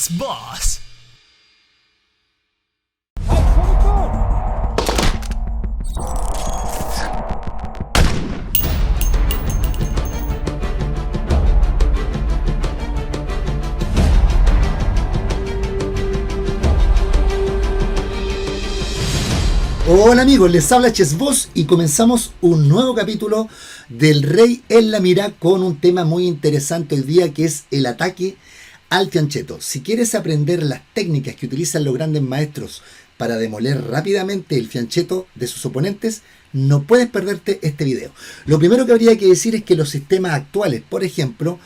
Yes, boss. Hola amigos, les habla Chessboss y comenzamos un nuevo capítulo del Rey en la Mira con un tema muy interesante hoy día, que es el ataque al fianchetto. Si quieres aprender las técnicas que utilizan los grandes maestros para demoler rápidamente el fianchetto de sus oponentes, no puedes perderte este video. Lo primero que habría que decir es que los sistemas actuales, por ejemplo,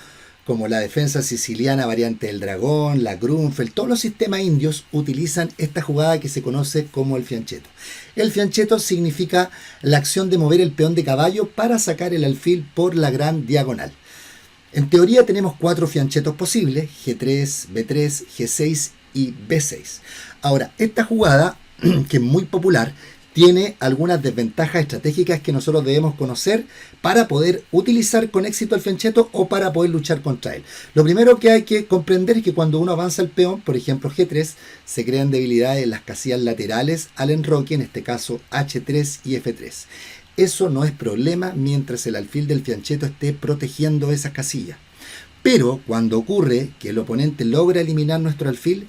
como la defensa siciliana variante del dragón, la Grunfeld, todos los sistemas indios utilizan esta jugada que se conoce como el fianchetto. El fianchetto significa la acción de mover el peón de caballo para sacar el alfil por la gran diagonal. En teoría tenemos 4 fianchetos posibles: G3, B3, G6 y B6. Ahora, esta jugada, que es muy popular, tiene algunas desventajas estratégicas que nosotros debemos conocer para poder utilizar con éxito el fianchetto o para poder luchar contra él. Lo primero que hay que comprender es que cuando uno avanza el peón, por ejemplo G3, se crean debilidades en las casillas laterales al enroque, en este caso H3 y F3. Eso no es problema mientras el alfil del fianchetto esté protegiendo esas casillas. Pero cuando ocurre que el oponente logra eliminar nuestro alfil,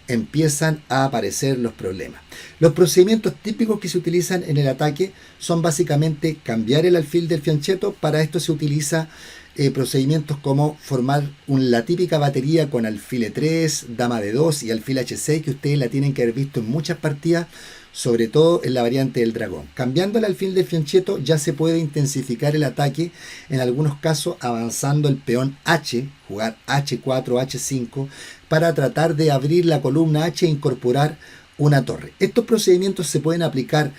empiezan a aparecer los problemas. Los procedimientos típicos que se utilizan en el ataque son básicamente cambiar el alfil del fianchetto. Para esto se utiliza procedimientos como formar la típica batería con alfil E3, dama de 2 y alfil H6, que ustedes la tienen que haber visto en muchas partidas, sobre todo en la variante del dragón. Cambiando el alfil del fianchetto ya se puede intensificar el ataque, en algunos casos avanzando el peón H, jugar H4, H5, para tratar de abrir la columna H e incorporar una torre. Estos procedimientos se pueden aplicar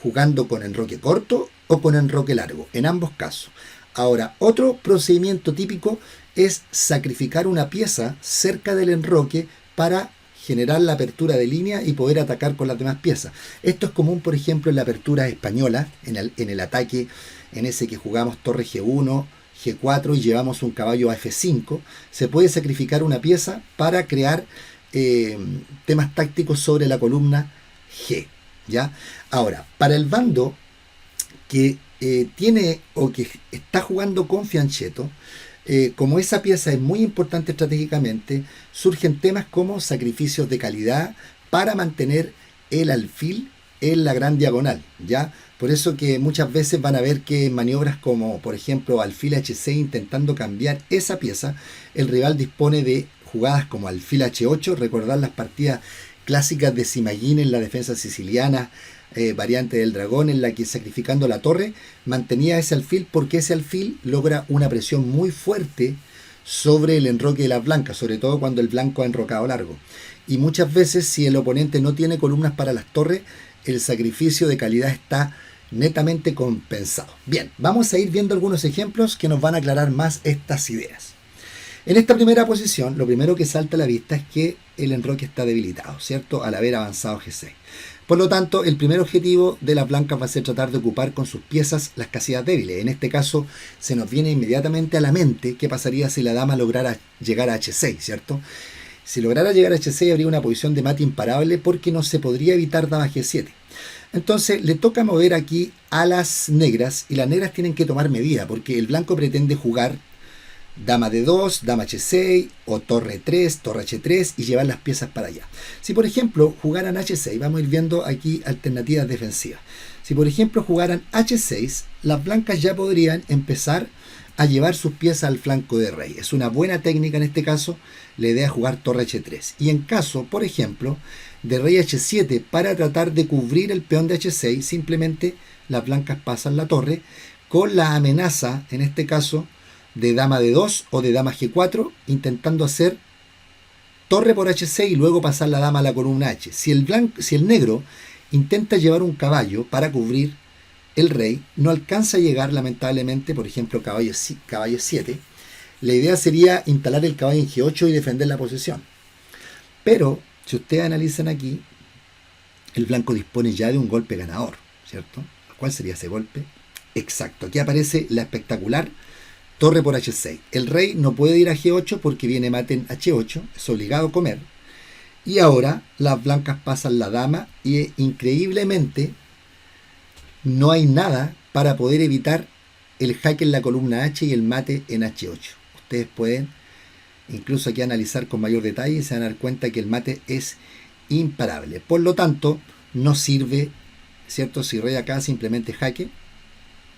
jugando con enroque corto o con enroque largo, en ambos casos. Ahora, otro procedimiento típico es sacrificar una pieza cerca del enroque para generar la apertura de línea y poder atacar con las demás piezas. Esto es común, por ejemplo, en la apertura española, en el ataque en ese que jugamos torre G1, G4 y llevamos un caballo a F5. Se puede sacrificar una pieza para crear temas tácticos sobre la columna G, ¿ya? Ahora, para el bando que tiene o que está jugando con fianchetto, como esa pieza es muy importante estratégicamente, surgen temas como sacrificios de calidad para mantener el alfil en la gran diagonal, ¿ya? Por eso que muchas veces van a ver que en maniobras como, por ejemplo, alfil H6 intentando cambiar esa pieza, el rival dispone de jugadas como alfil H8, recordar las partidas clásicas de Simagin en la defensa siciliana, variante del dragón, en la que sacrificando la torre mantenía ese alfil, porque ese alfil logra una presión muy fuerte sobre el enroque de las blancas, sobre todo cuando el blanco ha enrocado largo. Y muchas veces, si el oponente no tiene columnas para las torres, el sacrificio de calidad está netamente compensado. Bien, vamos a ir viendo algunos ejemplos que nos van a aclarar más estas ideas. En esta primera posición, lo primero que salta a la vista es que el enroque está debilitado, ¿cierto? Al haber avanzado G6. Por lo tanto, el primer objetivo de las blancas va a ser tratar de ocupar con sus piezas las casillas débiles. En este caso, se nos viene inmediatamente a la mente qué pasaría si la dama lograra llegar a H6, ¿cierto? Si lograra llegar a H6 habría una posición de mate imparable, porque no se podría evitar dama G7. Entonces le toca mover aquí a las negras, y las negras tienen que tomar medida, porque el blanco pretende jugar dama D2, dama H6 o torre 3, torre H3 y llevar las piezas para allá. Si por ejemplo jugaran H6, vamos a ir viendo aquí alternativas defensivas. Si por ejemplo jugaran H6, las blancas ya podrían empezar a llevar sus piezas al flanco de rey. Es una buena técnica en este caso la idea de jugar torre H3. Y en caso, por ejemplo, de rey H7, para tratar de cubrir el peón de H6, simplemente las blancas pasan la torre con la amenaza, en este caso, de dama D2 o de dama G4, intentando hacer torre por H6 y luego pasar la dama a la columna H. Si el negro intenta llevar un caballo para cubrir el rey, no alcanza a llegar lamentablemente, por ejemplo caballo 7, la idea sería instalar el caballo en G8 y defender la posesión. Pero si ustedes analizan aquí, el blanco dispone ya de un golpe ganador, ¿cierto? ¿Cuál sería ese golpe? Exacto, aquí aparece la espectacular torre por H6. El rey no puede ir a G8 porque viene mate en H8, es obligado a comer. Y ahora las blancas pasan la dama y increíblemente no hay nada para poder evitar el jaque en la columna H y el mate en H8. Ustedes pueden incluso aquí analizar con mayor detalle y se van a dar cuenta que el mate es imparable. Por lo tanto, no sirve, ¿cierto? Si rey acá, simplemente jaque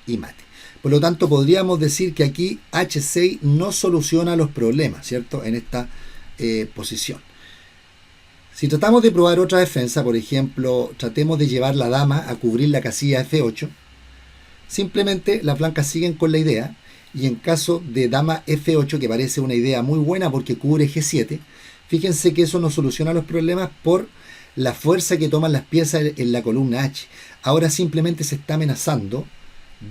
y mate. Por lo tanto, podríamos decir que aquí H6 no soluciona los problemas, ¿cierto? En esta posición. Si tratamos de probar otra defensa, por ejemplo, tratemos de llevar la dama a cubrir la casilla F8, simplemente las blancas siguen con la idea, y en caso de dama F8, que parece una idea muy buena porque cubre G7, fíjense que eso no soluciona los problemas por la fuerza que toman las piezas en la columna H. Ahora simplemente se está amenazando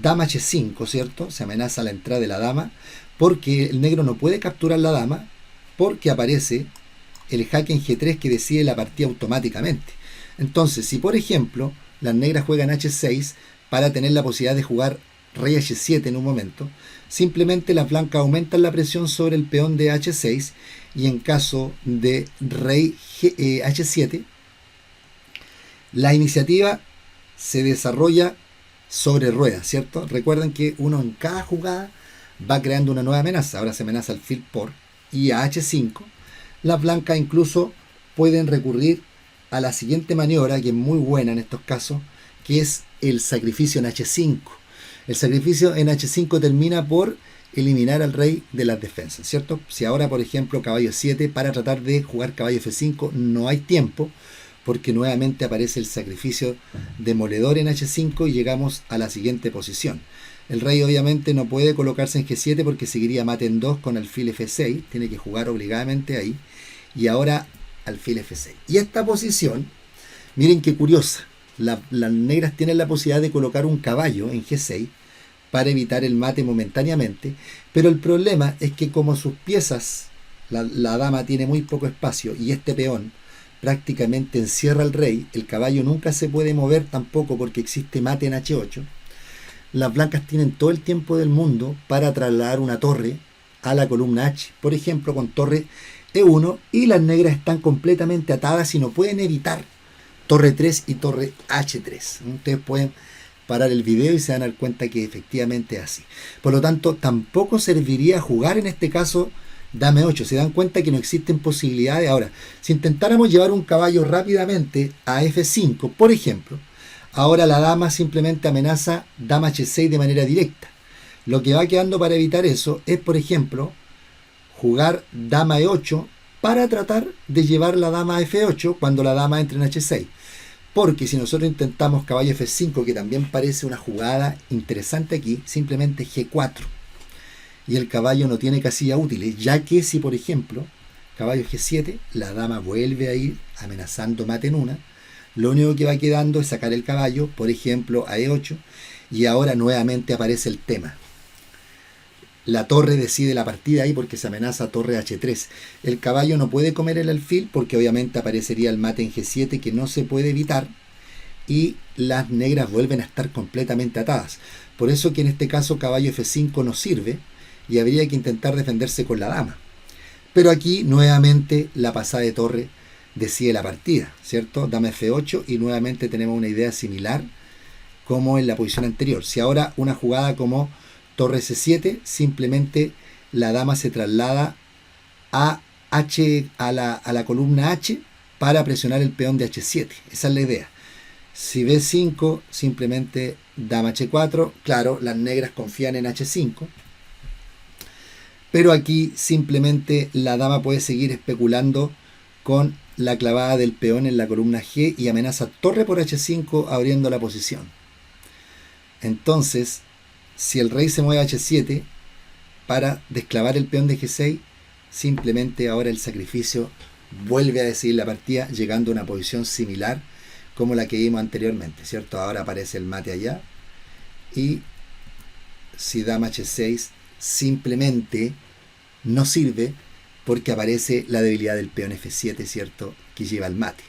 dama H5, ¿cierto? Se amenaza la entrada de la dama porque el negro no puede capturar la dama porque aparece el jaque en G3 que decide la partida automáticamente. Entonces, si por ejemplo las negras juegan H6 para tener la posibilidad de jugar rey H7 en un momento, simplemente las blancas aumentan la presión sobre el peón de H6 y en caso de rey H7, la iniciativa se desarrolla sobre ruedas, ¿cierto? Recuerden que uno en cada jugada va creando una nueva amenaza. Ahora se amenaza el fil por y a H5. Las blancas incluso pueden recurrir a la siguiente maniobra, que es muy buena en estos casos, que es el sacrificio en H5. El sacrificio en H5 termina por eliminar al rey de las defensas, ¿cierto? Si ahora, por ejemplo, caballo 7, para tratar de jugar caballo F5, no hay tiempo, porque nuevamente aparece el sacrificio demoledor en H5 y llegamos a la siguiente posición. El rey obviamente no puede colocarse en G7 porque seguiría mate en 2 con alfil F6, tiene que jugar obligadamente ahí, y ahora alfil F6. Y esta posición, miren qué curiosa, las negras tienen la posibilidad de colocar un caballo en G6 para evitar el mate momentáneamente, pero el problema es que como sus piezas, la dama tiene muy poco espacio y este peón prácticamente encierra al rey, el caballo nunca se puede mover tampoco porque existe mate en H8, las blancas tienen todo el tiempo del mundo para trasladar una torre a la columna H, por ejemplo con torre E1, y las negras están completamente atadas y no pueden evitar torre 3 y torre H3. Ustedes pueden parar el video y se van a dar cuenta que efectivamente es así. Por lo tanto, tampoco serviría jugar en este caso dama 8. Se dan cuenta que no existen posibilidades. Ahora, si intentáramos llevar un caballo rápidamente a F5, por ejemplo, ahora la dama simplemente amenaza dama H6 de manera directa. Lo que va quedando para evitar eso es, por ejemplo, jugar dama E8 para tratar de llevar la dama a F8 cuando la dama entre en H6. Porque si nosotros intentamos caballo F5, que también parece una jugada interesante aquí, simplemente G4. Y el caballo no tiene casillas útiles, ya que si por ejemplo caballo G7, la dama vuelve a ir amenazando mate en una, lo único que va quedando es sacar el caballo, por ejemplo a E8, y ahora nuevamente aparece el tema. La torre decide la partida ahí porque se amenaza torre H3. El caballo no puede comer el alfil porque obviamente aparecería el mate en G7 que no se puede evitar, y las negras vuelven a estar completamente atadas. Por eso que en este caso caballo F5 no sirve y habría que intentar defenderse con la dama. Pero aquí nuevamente la pasada de torre decide la partida, ¿cierto? Dama F8 y nuevamente tenemos una idea similar como en la posición anterior. Si ahora una jugada como torre C7, simplemente la dama se traslada a la columna H para presionar el peón de H7. Esa es la idea. Si B5, simplemente dama H4. Claro, las negras confían en H5. Pero aquí simplemente la dama puede seguir especulando con la clavada del peón en la columna G y amenaza torre por H5 abriendo la posición. Entonces, si el rey se mueve a H7 para desclavar el peón de G6, simplemente ahora el sacrificio vuelve a decidir la partida, llegando a una posición similar como la que vimos anteriormente, ¿cierto? Ahora aparece el mate allá, y si dama H6 simplemente no sirve porque aparece la debilidad del peón F7, ¿cierto? Que lleva al mate.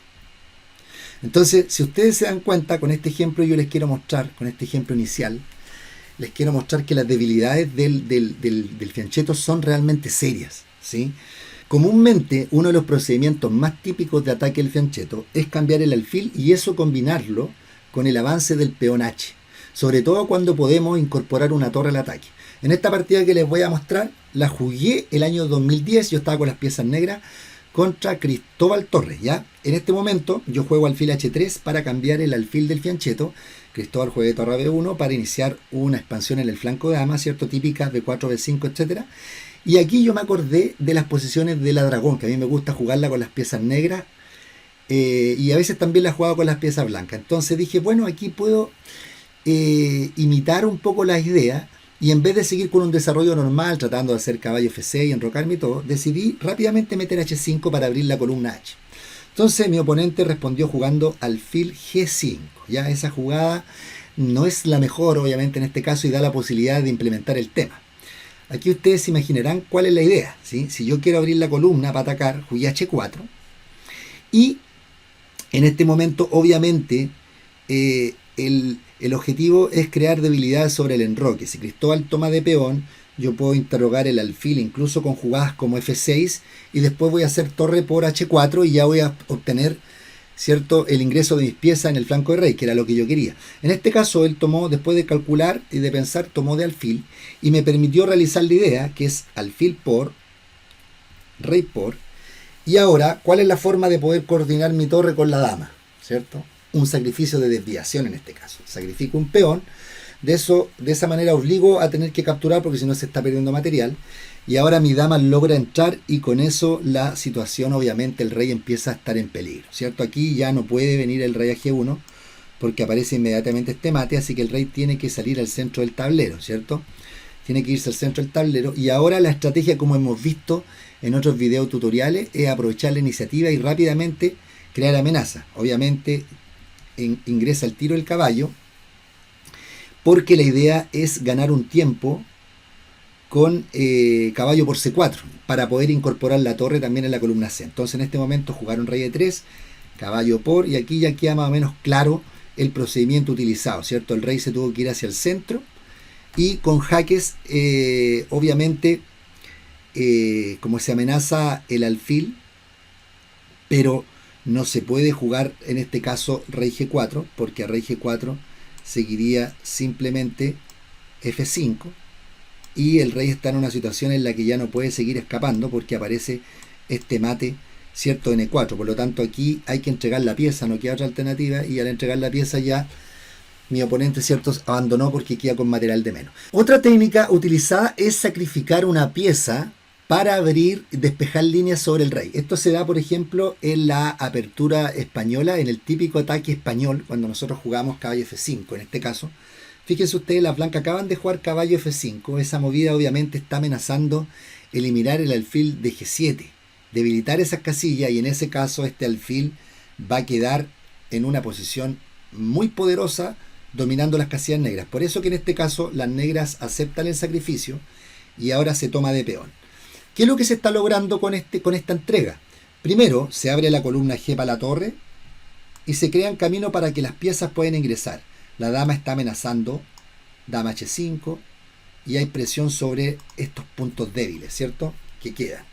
Entonces, si ustedes se dan cuenta, con este ejemplo yo les quiero mostrar, con este ejemplo inicial, les quiero mostrar que las debilidades del fianchetto son realmente serias, ¿sí? Comúnmente, uno de los procedimientos más típicos de ataque del fianchetto es cambiar el alfil y eso combinarlo con el avance del peón H, sobre todo cuando podemos incorporar una torre al ataque. En esta partida que les voy a mostrar, la jugué el año 2010, yo estaba con las piezas negras contra Cristóbal Torres, ¿ya? En este momento yo juego alfil H3 para cambiar el alfil del fianchetto. Cristóbal juega torre B1 para iniciar una expansión en el flanco de dama, ¿cierto? Típicas B4, B5, etcétera. Y aquí yo me acordé de las posiciones de la dragón, que a mí me gusta jugarla con las piezas negras y a veces también la he jugado con las piezas blancas. Entonces dije, bueno, aquí puedo imitar un poco las ideas y en vez de seguir con un desarrollo normal, tratando de hacer caballo F6 y enrocarme y todo, decidí rápidamente meter H5 para abrir la columna H. Entonces mi oponente respondió jugando alfil G5. Ya esa jugada no es la mejor, obviamente, en este caso y da la posibilidad de implementar el tema. Aquí ustedes se imaginarán cuál es la idea, ¿sí? Si yo quiero abrir la columna para atacar, jugué H4 y en este momento obviamente el objetivo es crear debilidades sobre el enroque. Si Cristóbal toma de peón, yo puedo interrogar el alfil incluso con jugadas como F6 y después voy a hacer torre por H4 y ya voy a obtener, ¿cierto?, el ingreso de mis piezas en el flanco de rey, que era lo que yo quería. En este caso él tomó, después de calcular y de pensar, tomó de alfil y me permitió realizar la idea que es alfil por, rey por. Y ahora, ¿cuál es la forma de poder coordinar mi torre con la dama? ¿Cierto? Un sacrificio de desviación en este caso. Sacrifico un peón, de esa manera obligo a tener que capturar porque si no se está perdiendo material. Y ahora mi dama logra entrar y con eso la situación, obviamente, el rey empieza a estar en peligro, ¿cierto? Aquí ya no puede venir el rey a G1 porque aparece inmediatamente este mate, así que el rey tiene que salir al centro del tablero, ¿cierto? Tiene que irse al centro del tablero y ahora la estrategia, como hemos visto en otros videos tutoriales, es aprovechar la iniciativa y rápidamente crear amenaza. Obviamente ingresa el tiro el caballo porque la idea es ganar un tiempo con caballo por C4 para poder incorporar la torre también en la columna C. Entonces en este momento jugaron rey E3, caballo por, y aquí ya queda más o menos claro el procedimiento utilizado, ¿cierto? El rey se tuvo que ir hacia el centro y con jaques obviamente como se amenaza el alfil, pero no se puede jugar en este caso rey G4 porque a rey G4 seguiría simplemente F5 y el rey está en una situación en la que ya no puede seguir escapando porque aparece este mate, ¿cierto?, en E4. Por lo tanto aquí hay que entregar la pieza, no queda otra alternativa y al entregar la pieza ya mi oponente, ¿cierto?, abandonó porque queda con material de menos. Otra técnica utilizada es sacrificar una pieza para abrir, despejar líneas sobre el rey. Esto se da, por ejemplo, en la apertura española, en el típico ataque español, cuando nosotros jugamos caballo F5, en este caso. Fíjense ustedes, las blancas acaban de jugar caballo F5. Esa movida obviamente está amenazando eliminar el alfil de G7, debilitar esas casillas y en ese caso este alfil va a quedar en una posición muy poderosa dominando las casillas negras. Por eso que en este caso las negras aceptan el sacrificio y ahora se toma de peón. ¿Qué es lo que se está logrando con esta entrega? Primero, se abre la columna G para la torre y se crean camino para que las piezas puedan ingresar. La dama está amenazando, dama H5, y hay presión sobre estos puntos débiles, ¿cierto?, que quedan.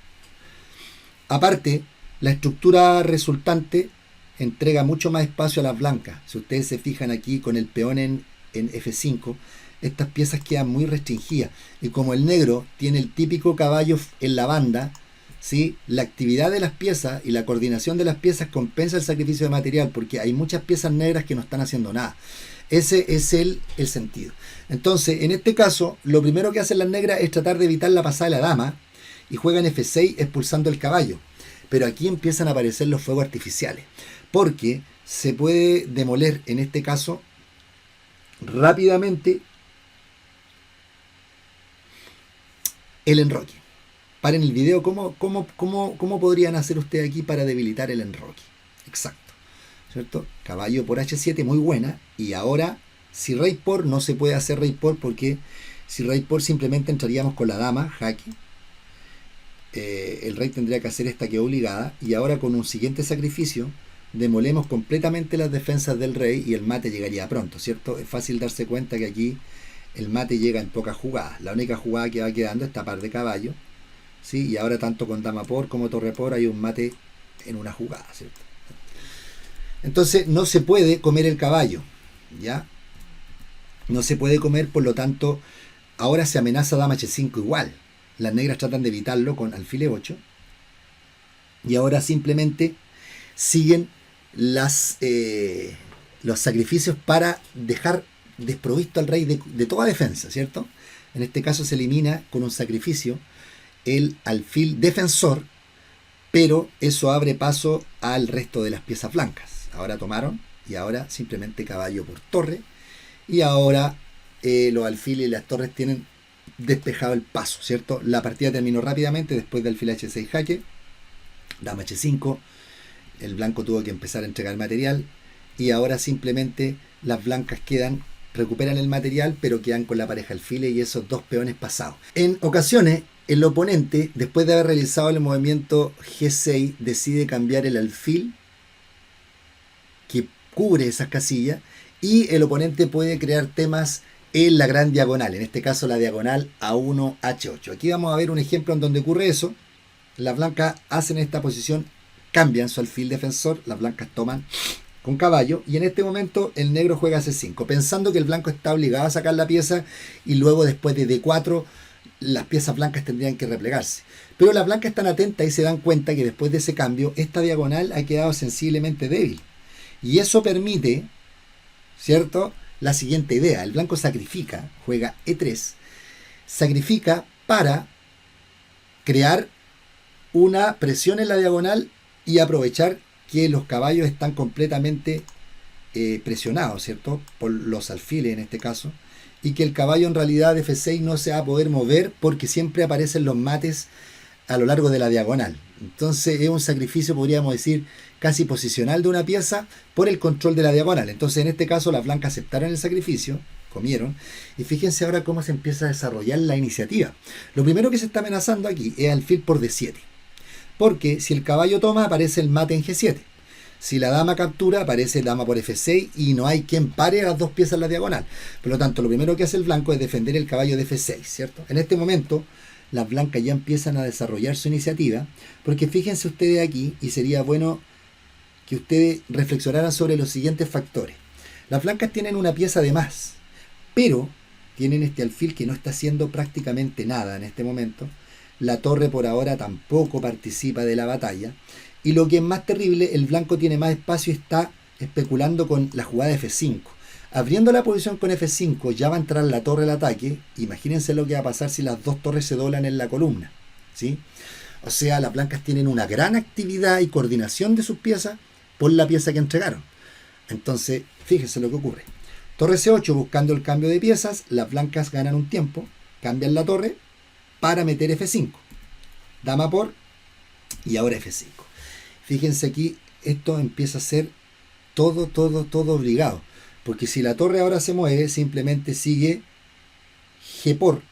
Aparte, la estructura resultante entrega mucho más espacio a las blancas. Si ustedes se fijan aquí con el peón en F5, estas piezas quedan muy restringidas y como el negro tiene el típico caballo en la banda, ¿sí?, la actividad de las piezas y la coordinación de las piezas compensa el sacrificio de material porque hay muchas piezas negras que no están haciendo nada. Ese es el sentido. Entonces, en este caso, lo primero que hacen las negras es tratar de evitar la pasada de la dama y juegan F6 expulsando el caballo. Pero aquí empiezan a aparecer los fuegos artificiales porque se puede demoler, en este caso, rápidamente el enroque. Paren el video, ¿cómo podrían hacer ustedes aquí para debilitar el enroque? Exacto, ¿cierto? Caballo por H7, muy buena. Y ahora, si rey por, no se puede hacer rey por porque si rey por simplemente entraríamos con la dama, jaque. El rey tendría que hacer esta que obligada. Y ahora con un siguiente sacrificio, demolemos completamente las defensas del rey y el mate llegaría pronto, ¿cierto? Es fácil darse cuenta que aquí el mate llega en pocas jugadas. La única jugada que va quedando es tapar de caballo, ¿sí? Y ahora tanto con dama por como torre por hay un mate en una jugada, ¿cierto? Entonces no se puede comer el caballo, ¿ya? No se puede comer, por lo tanto, ahora se amenaza dama h5 igual. Las negras tratan de evitarlo con alfil e8. Y ahora simplemente siguen los sacrificios para dejar desprovisto al rey de toda defensa, ¿cierto? En este caso se elimina con un sacrificio el alfil defensor, pero eso abre paso al resto de las piezas blancas. Ahora tomaron y ahora simplemente caballo por torre. Y ahora los alfiles y las torres tienen despejado el paso, ¿cierto? La partida terminó rápidamente después del alfil h6 jaque, dama h5, el blanco tuvo que empezar a entregar material y ahora simplemente las blancas recuperan el material, pero quedan con la pareja alfiles y esos dos peones pasados. En ocasiones, el oponente, después de haber realizado el movimiento G6, decide cambiar el alfil que cubre esas casillas y el oponente puede crear temas en la gran diagonal, en este caso la diagonal A1, H8. Aquí vamos a ver un ejemplo en donde ocurre eso. Las blancas hacen esta posición, cambian su alfil defensor, las blancas toman con caballo y en este momento el negro juega C5, pensando que el blanco está obligado a sacar la pieza y luego después de D4 las piezas blancas tendrían que replegarse. Pero las blancas están atentas y se dan cuenta que después de ese cambio esta diagonal ha quedado sensiblemente débil. Y eso permite, ¿cierto?, la siguiente idea. El blanco sacrifica, juega E3, sacrifica para crear una presión en la diagonal y aprovechar que los caballos están completamente presionados, ¿cierto?, por los alfiles en este caso, y que el caballo en realidad de F6 no se va a poder mover porque siempre aparecen los mates a lo largo de la diagonal. Entonces es un sacrificio, podríamos decir, casi posicional de una pieza por el control de la diagonal. Entonces en este caso las blancas aceptaron el sacrificio, comieron, y fíjense ahora cómo se empieza a desarrollar la iniciativa. Lo primero que se está amenazando aquí es alfil por D7, porque si el caballo toma aparece el mate en G7. Si la dama captura, aparece dama por F6 y no hay quien pare las dos piezas en la diagonal. Por lo tanto, lo primero que hace el blanco es defender el caballo de F6, ¿cierto? En este momento, las blancas ya empiezan a desarrollar su iniciativa, porque fíjense ustedes aquí, y sería bueno que ustedes reflexionaran sobre los siguientes factores. Las blancas tienen una pieza de más, pero tienen este alfil que no está haciendo prácticamente nada en este momento. La torre por ahora tampoco participa de la batalla. Y lo que es más terrible, el blanco tiene más espacio y está especulando con la jugada de F5. Abriendo la posición con F5 ya va a entrar la torre al ataque. Imagínense lo que va a pasar si las dos torres se doblan en la columna, ¿sí? O sea, las blancas tienen una gran actividad y coordinación de sus piezas por la pieza que entregaron. Entonces, fíjense lo que ocurre. Torre C8 buscando el cambio de piezas, las blancas ganan un tiempo, cambian la torre para meter F5. Dama por y ahora F5. Fíjense aquí, esto empieza a ser todo obligado. Porque si la torre ahora se mueve, simplemente sigue G por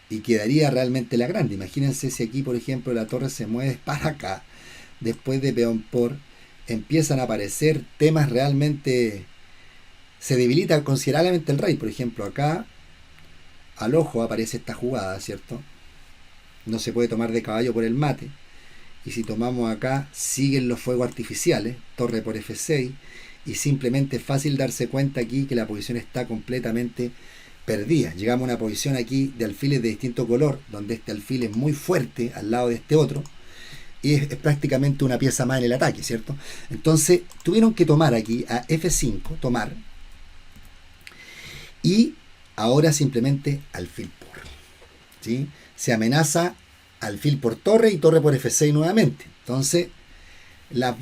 y quedaría realmente la grande. Imagínense si aquí, por ejemplo, la torre se mueve para acá, después de peón por, empiezan a aparecer temas realmente, se debilita considerablemente el rey. Por ejemplo, acá, al ojo aparece esta jugada, ¿cierto? No se puede tomar de caballo por el mate. Y si tomamos acá, siguen los fuegos artificiales, torre por F6, y simplemente es fácil darse cuenta aquí que la posición está completamente perdida. Llegamos a una posición aquí de alfiles de distinto color, donde este alfil es muy fuerte al lado de este otro, y es prácticamente una pieza más en el ataque, ¿cierto? Entonces tuvieron que tomar aquí a F5, tomar, y ahora simplemente alfil por, ¿sí? Se amenaza alfil por torre y torre por F6 nuevamente. Entonces las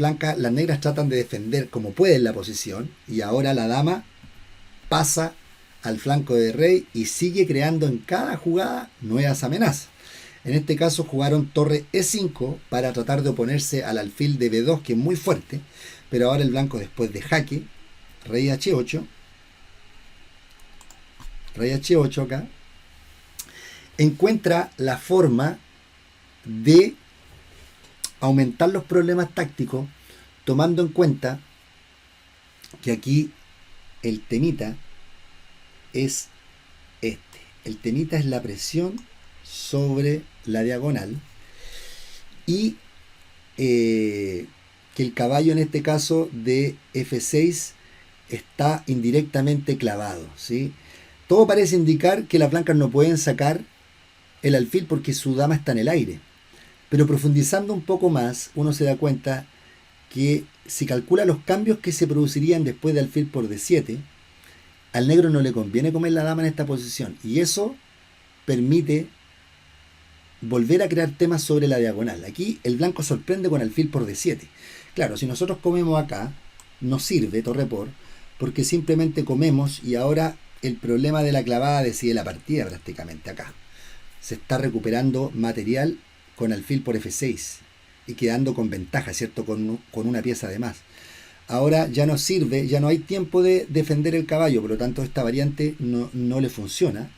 negras tratan de defender como pueden la posición y ahora la dama pasa al flanco de rey y sigue creando en cada jugada nuevas amenazas. En este caso jugaron torre E5 para tratar de oponerse al alfil de B2, que es muy fuerte, pero ahora el blanco, después de jaque, rey H8 acá, encuentra la forma de aumentar los problemas tácticos, tomando en cuenta que aquí el temita es este. El temita es la presión sobre la diagonal y que el caballo en este caso de F6 está indirectamente clavado, ¿sí? Todo parece indicar que las blancas no pueden sacar el alfil porque su dama está en el aire. Pero profundizando un poco más, uno se da cuenta que si calcula los cambios que se producirían después de alfil por D7, al negro no le conviene comer la dama en esta posición. Y eso permite volver a crear temas sobre la diagonal. Aquí el blanco sorprende con alfil por D7. Claro, si nosotros comemos acá, no sirve torre por, porque simplemente comemos y ahora el problema de la clavada decide la partida prácticamente acá. Se está recuperando material con alfil por F6 y quedando con ventaja, ¿cierto? Con una pieza de más. Ahora ya no sirve, ya no hay tiempo de defender el caballo, por lo tanto esta variante no le funciona.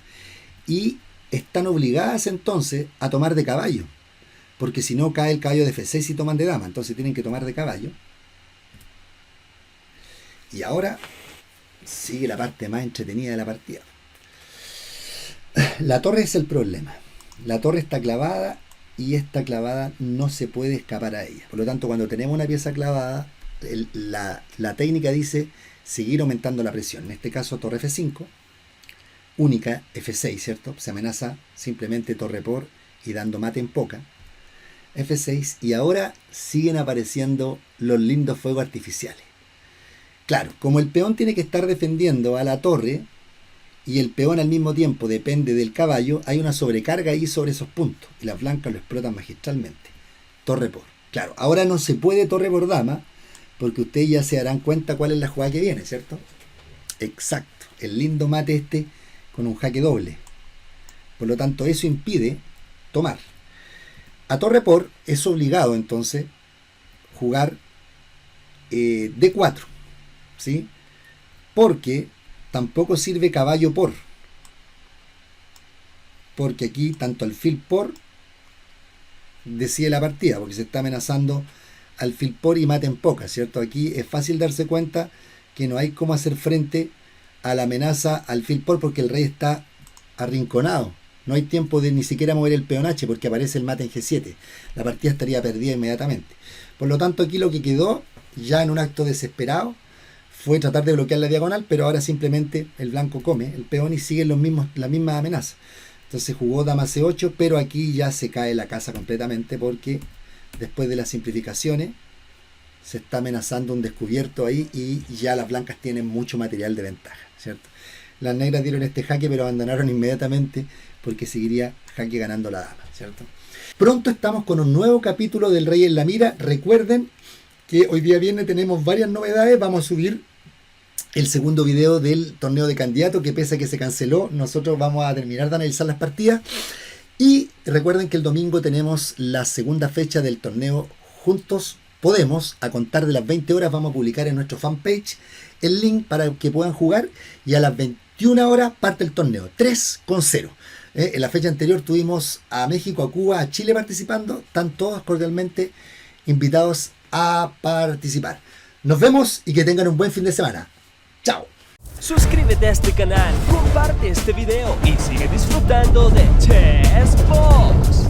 Y están obligadas entonces a tomar de caballo, porque si no cae el caballo de F6 y toman de dama, entonces tienen que tomar de caballo. Y ahora sigue la parte más entretenida de la partida. La torre es el problema. La torre está clavada y esta clavada no se puede escapar a ella. Por lo tanto, cuando tenemos una pieza clavada, la técnica dice seguir aumentando la presión. En este caso, torre F5, única F6, ¿cierto? Se amenaza simplemente torre por y dando mate en poca. F6, y ahora siguen apareciendo los lindos fuegos artificiales. Claro, como el peón tiene que estar defendiendo a la torre y el peón al mismo tiempo depende del caballo, hay una sobrecarga ahí sobre esos puntos y las blancas lo explotan magistralmente. Torre por. Claro, ahora no se puede torre por dama porque ustedes ya se darán cuenta cuál es la jugada que viene, ¿cierto? Exacto, el lindo mate este con un jaque doble. Por lo tanto, eso impide tomar. A torre por es obligado entonces jugar D4, ¿sí? Porque tampoco sirve caballo por, porque aquí tanto alfil por decide la partida, porque se está amenazando alfil por y mate en poca, ¿cierto? Aquí es fácil darse cuenta que no hay cómo hacer frente a la amenaza alfil por porque el rey está arrinconado. No hay tiempo de ni siquiera mover el peón H porque aparece el mate en G7. La partida estaría perdida inmediatamente. Por lo tanto, aquí lo que quedó, ya en un acto desesperado, fue tratar de bloquear la diagonal, pero ahora simplemente el blanco come el peón y sigue la misma amenaza. Entonces jugó dama C8, pero aquí ya se cae la casa completamente porque después de las simplificaciones se está amenazando un descubierto ahí y ya las blancas tienen mucho material de ventaja, ¿cierto? Las negras dieron este jaque pero abandonaron inmediatamente porque seguiría jaque ganando la dama, ¿cierto? Pronto estamos con un nuevo capítulo del Rey en la Mira. Recuerden que hoy día viernes tenemos varias novedades. Vamos a subir el segundo video del torneo de candidato, que pese a que se canceló, nosotros vamos a terminar de analizar las partidas. Y recuerden que el domingo tenemos la segunda fecha del torneo Juntos Podemos. A contar de las 20 horas vamos a publicar en nuestro fanpage el link para que puedan jugar. Y a las 21 horas parte el torneo 3-0. En la fecha anterior tuvimos a México, a Cuba, a Chile participando. Están todos cordialmente invitados a participar. Nos vemos y que tengan un buen fin de semana. ¡Chao! Suscríbete a este canal, comparte este video y sigue disfrutando de Chessbox.